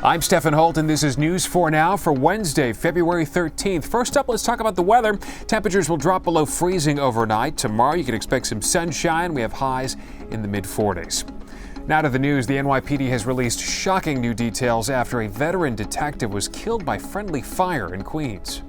I'm Stefan Holt, and this is News 4 Now for Wednesday, February 13th. First up, let's talk about the weather. Temperatures will drop below freezing overnight. Tomorrow, you can expect some sunshine. We have highs in the mid-40s. Now to the news. The NYPD has released shocking new details after a veteran detective was killed by friendly fire in Queens.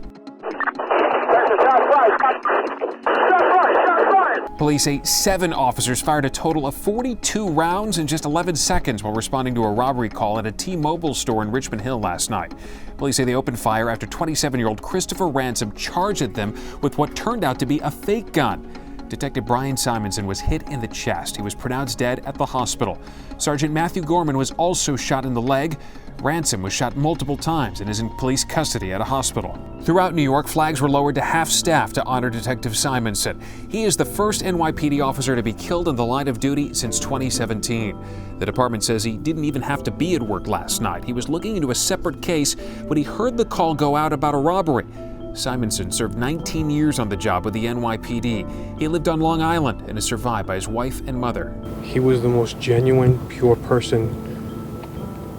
Police say 7 officers fired a total of 42 rounds in just 11 seconds while responding to a robbery call at a T-Mobile store in Richmond Hill last night. Police say they opened fire after 27-year-old Christopher Ransom charged at them with what turned out to be a fake gun. Detective Brian Simonsen was hit in the chest. He was pronounced dead at the hospital. Sergeant Matthew Gorman was also shot in the leg. Ransom was shot multiple times and is in police custody at a hospital. Throughout New York, flags were lowered to half-staff to honor Detective Simonsen. He is the first NYPD officer to be killed in the line of duty since 2017. The department says he didn't even have to be at work last night. He was looking into a separate case when he heard the call go out about a robbery. Simonsen served 19 years on the job with the NYPD. He lived on Long Island and is survived by his wife and mother. He was the most genuine, pure person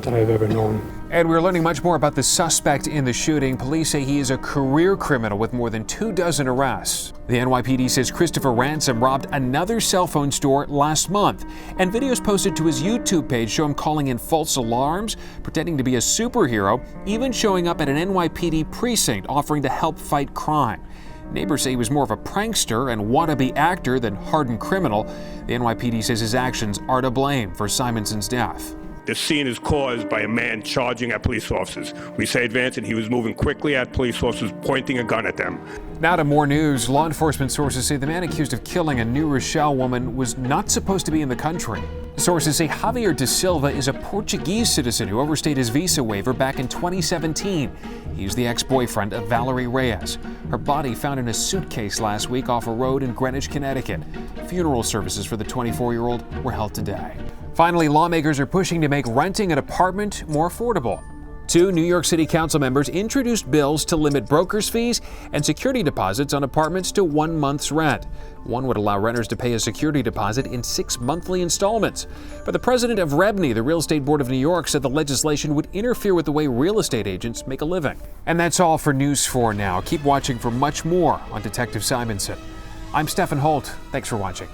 that I've ever known. And we're learning much more about the suspect in the shooting. Police say he is a career criminal with more than 24 arrests. The NYPD says Christopher Ransom robbed another cell phone store last month, and videos posted to his YouTube page show him calling in false alarms, pretending to be a superhero, even showing up at an NYPD precinct offering to help fight crime. Neighbors say he was more of a prankster and wannabe actor than hardened criminal. The NYPD says his actions are to blame for Simonsen's death. The scene is caused by a man charging at police officers. We say advancing, he was moving quickly at police officers, pointing a gun at them. Now to more news. Law enforcement sources say the man accused of killing a New Rochelle woman was not supposed to be in the country. Sources say Javier da Silva is a Portuguese citizen who overstayed his visa waiver back in 2017. He's the ex-boyfriend of Valerie Reyes. Her body found in a suitcase last week off a road in Greenwich, Connecticut. Funeral services for the 24-year-old were held today. Finally, lawmakers are pushing to make renting an apartment more affordable. 2 New York City Council members introduced bills to limit brokers' fees and security deposits on apartments to 1 month's rent. One would allow renters to pay a security deposit in 6 monthly installments. But the president of REBNY, the Real Estate Board of New York, said the legislation would interfere with the way real estate agents make a living. And that's all for News 4 Now. Keep watching for much more on Detective Simonsen. I'm Stefan Holt. Thanks for watching.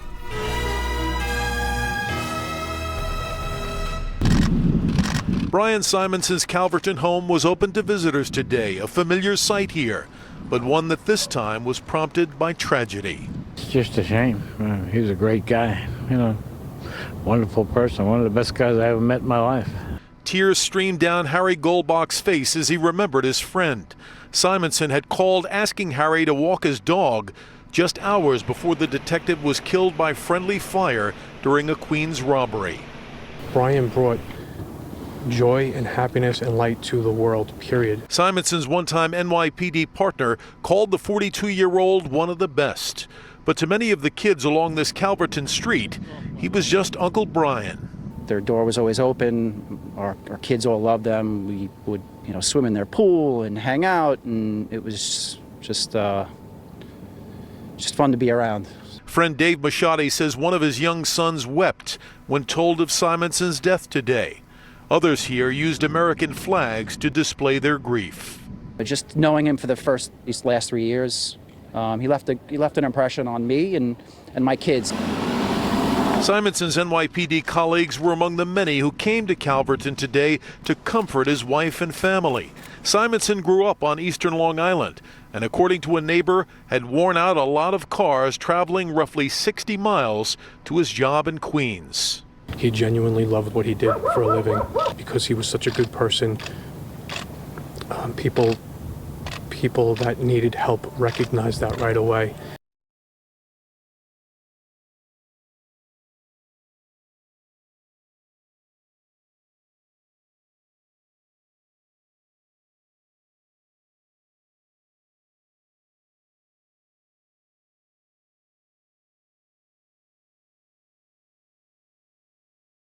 Brian Simonsen's Calverton home was open to visitors today, a familiar sight here, but one that this time was prompted by tragedy. It's just a shame. He was a great guy, wonderful person, one of the best guys I ever met in my life. Tears streamed down Harry Goldbach's face as he remembered his friend. Simonsen had called asking Harry to walk his dog just hours before the detective was killed by friendly fire during a Queens robbery. Brian brought joy and happiness and light to the world, period. Simonsen's one-time NYPD partner called the 42-year-old one of the best. But to many of the kids along this Calverton street, he was just Uncle Brian. Their door was always open. Our kids all loved them. We would, swim in their pool and hang out, and it was just fun to be around. Friend Dave Machado says one of his young sons wept when told of Simonsen's death today. Others here used American flags to display their grief. Just knowing him for these last 3 years, he left an impression on me and my kids. Simonsen's NYPD colleagues were among the many who came to Calverton today to comfort his wife and family. Simonsen grew up on eastern Long Island and, according to a neighbor, had worn out a lot of cars traveling roughly 60 miles to his job in Queens. He genuinely loved what he did for a living because he was such a good person. People that needed help recognized that right away.